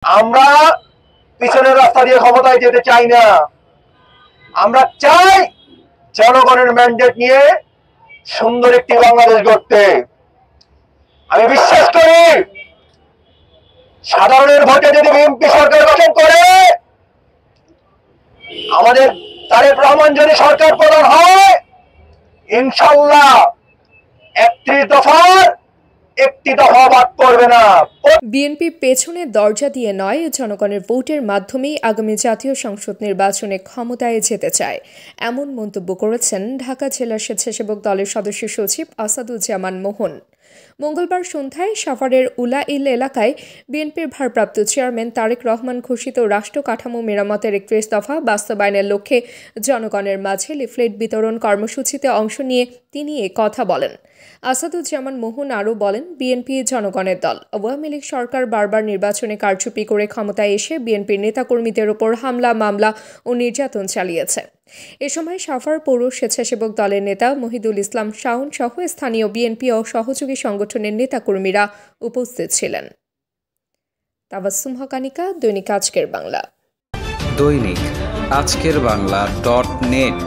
আমরা পিছনের রাস্তা দিয়ে ক্ষমতায় যেতে চাই না। আমরা চাই জনগণের ম্যান্ডেট নিয়ে সুন্দর একটি বাংলাদেশ গড়তে। আমি বিশ্বাস করি সাধারণের ভোটে যদি বিএনপি সরকার গঠন করে, আমাদের তারেক রহমান যদি সরকার প্রধান হয়, ইনশাআল্লাহ ৩১ দফার একটি দফা বাদ পড়বে না। বিএনপি পেছনের দরজা দিয়ে নয়, জনগণের ভোটের মাধ্যমেই আগামী জাতীয় সংসদ নির্বাচনে ক্ষমতায় যেতে চায়, এমন মন্তব্য করেছেন ঢাকা জেলা স্বেচ্ছাসেবক দলের সদস্য সচিব আসাদুজ্জামান মোহন। মঙ্গলবার সন্ধ্যায় সাভারের উলাইল এলাকায় বিএনপির ভারপ্রাপ্ত চেয়ারম্যান তারেক রহমান ঘোষিত রাষ্ট্র কাঠামো মেরামতের ৩১ দফা বাস্তবায়নের লক্ষ্যে জনগণের মাঝে লিফলেট বিতরণ কর্মসূচিতে অংশ নিয়ে তিনি এ কথা বলেন। আসাদুজ্জামান মোহন আরও বলেন, বিএনপি জনগণের দল। আওয়ামী লীগ সরকার বারবার নির্বাচনে কারচুপি করে ক্ষমতায় এসে বিএনপির নেতাকর্মীদের ওপর হামলা, মামলা ও নির্যাতন চালিয়েছে। এ সময় সাভার পৌর স্বেচ্ছাসেবক দলের নেতা মহিদুল ইসলাম শাওন সহ স্থানীয় বিএনপি ও সহযোগী সংগঠনের নেতাকর্মীরা উপস্থিত ছিলেন। তাবাসসুম হকানিকা, দৈনিক আজকের বাংলা। দৈনিক আজকের বাংলা .net